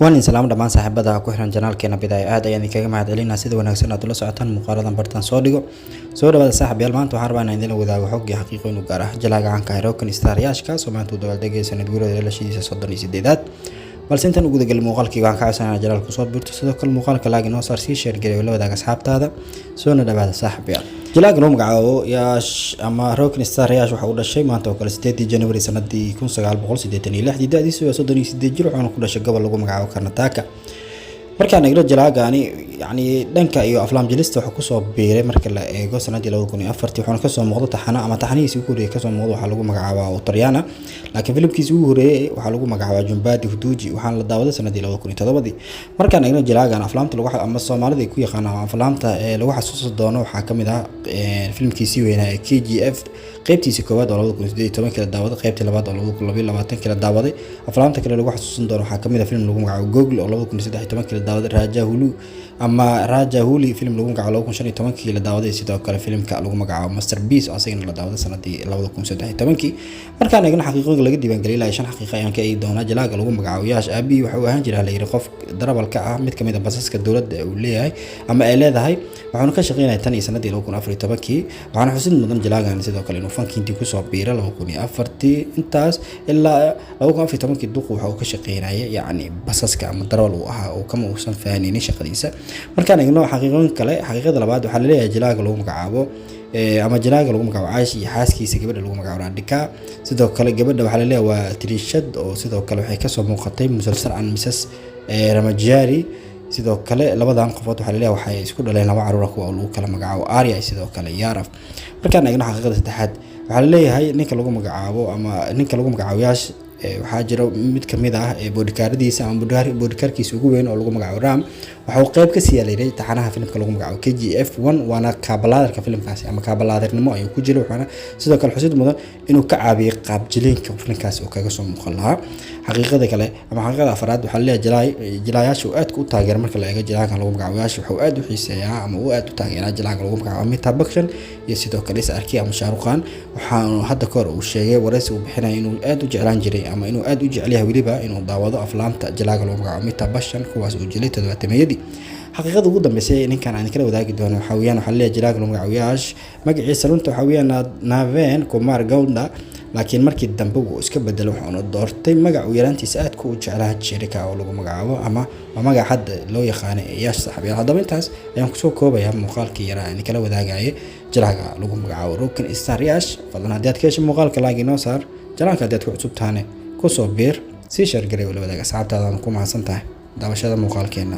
waan salaam dhamaan saaxiibada ku xiran janaalkeena bidaaya aad ayaan idinkaga mahadcelinaa sida wanaagsan aad ula socotaan muuqaaladan bartaan soo dhigo soo dhawaada saaxiibayaal maanta waxaan rabaa inaan idin wadaago xog iyo xaqiiqo inuu gaar ah jalaaga caanka ah Rock Star Yaashka Soomaalidu dabaaldegay sanad guurada dhalashidiisa 38aad balse intaan ugu dagal muuqaalkii waan ka codsanaa jalaal ku soo birto sidoo kale muuqaalka laagi noo saar si share gareeyo la wadaaga asxaabtaada soo dhawaada saaxiibayaal jalaaga noo magacaabo Yaash ama Rock Star Yaash waxa uu dhashay maanta oo kale 8 January sanadii 1986 da'diisu waa 38 jir waxaana ku dhashay gobol lagu magacaabo Karnataka markaan eegno jalaagani yani dhanka iyo aflaam jilista waxa ku soo biiray marka la eego sanadii 2004 waxaana ka soo muuqdo taxana ama taxanihiisa ugu horeeyay ka soo muuqdo waxa lagu magacaabaa Uttaryana laakiin filimkiisa ugu horeeyay waxa lagu magacaabaa Jumbadi Huduji waxaana la daawaday sanadii 2007 markaan eegno jalaagan aflaamta lagu ama Soomaalida ay ku yaqaanaan aflaamta lagu xasuusan doono waxa kamid ah filimkiisii weynaa KGF qaybtiisa koowaad oo 2018 kala daawaday qaybtii labaad oo 2022 kala daawaday aflaamta kale lagu xasuusan doono waxa kamid ah film lagu magacaabo Google oo 2013 kala daawaday Raja Hulu ama Raja Huli film lagu magacaabo 2015 kala daawaday sidoo kale filmka lagu magacaabo Masterpiece oo asagana la daawaday sanadii 2013 markaan eegno xaqiiqooyinka laga diiwaan geliyay ilaa 5 xaqiiqo ayaan ka eegi doonaa jalaaga lagu magacaabo Yaash Abi waxa uu ahaan jiray la yiri qof darabalka ah mid kamid ah basaska dawladda uu leeyahay ama ay leedahay waxaanu ka shaqeynaa tan sanadii 2014 waxaana xusid mudan jalaagan sidoo kale inuu fankiintii ku soo biiray 2004 intaas ilaa 2014 duq waxa uu ka shaqeynayay yani basaska ama darawal uu ahaa oo kama uusan fahanaynin shaqadiisa markaan eegno xaqiiqooyin kale xaqiiqada labaad waxa la leeyahay jalaaga lagu magacaabo ama jalaaga lagu magacaabo Caashi iyo xaaskiisa gabadha lagu magacaabo Radhika sidoo kale gabadha waxa la leeyahay waa Trishad oo sidoo kale waxay ka soo muuqatay musalsal aan Mrs Ramajari sidoo kale labadan qofood waxa la leeyahay waxay isku dhaleen laba caruur ah oo lagu kala magacaabo Arya sidoo kale Yaraf markaan eegno xaqiiqada saddexaad waxa la leeyahay ninka lagu magacaabo Yaash waxa jira mid kamid ah boodhikaaradiisa ama boodhikaarkiisa ugu weyn oo lagu magacaabo Ram waxa uu qayb ka siiyay taxanaha filimka lagu magacaabo KGF1 waana kaabalaadka filimkaasi ama kaabalaadnimo ayuu ku jiro waxaana sidoo kale xusid mudan inuu ka caabiyay qaab jilinka filimkaasi oo kaga soo muuqan lahaa xaqiiqada kale ama xaqiiqada afraad waxa la leeyahay Jalaayaashu aad ku taageer marka la eego jalaaga lagu magacaabo Yaash waxa uu aad u xiiseeyaa ama uu aad u taageeraa jalaaga lagu magacaabo Amitabh Bachchan iyo sidoo kale Sarki ama Shah Rukh Khan waxaanu hadda ka hor uu sheegay waraysi uu bixinay inuu aad u jeclaan jiray ama inuu aad u jecel yahay waliba inuu daawado aflaamta jalaaga lagu magacaabo Amitabh Bachchan kuwaas oo jilay 70meeyadii xaqiiqada ugu dambeysay ninkan aan kala wadaagi doono waxa weeyaan waxa la jalaaga lagu magacaabo Yaash magaciisa runta waxa weeyaan Naveen Kumar Gaunda laakiin markii dambe uu iska bedelo waxaanu doortay magac uu yaraantiisa aad ku jeclaa jirka oo lagu magacaabo ama magac hadda loo yaqaan Yaash saaxiib hadaba intaas ayaan ku soo koobayaa muuqaalkii yara aan kala wadaagayay jalaaga lagu magacaabo Rock Star Yaash fadlan hadii aad ka heshay muuqaalka laagi noo saar jalaaga hadii aad ku cusub tahay ku soo biir si share gareeyo la wadaaga asxaabtaada ku mahadsantahay daawashada muuqaalkeena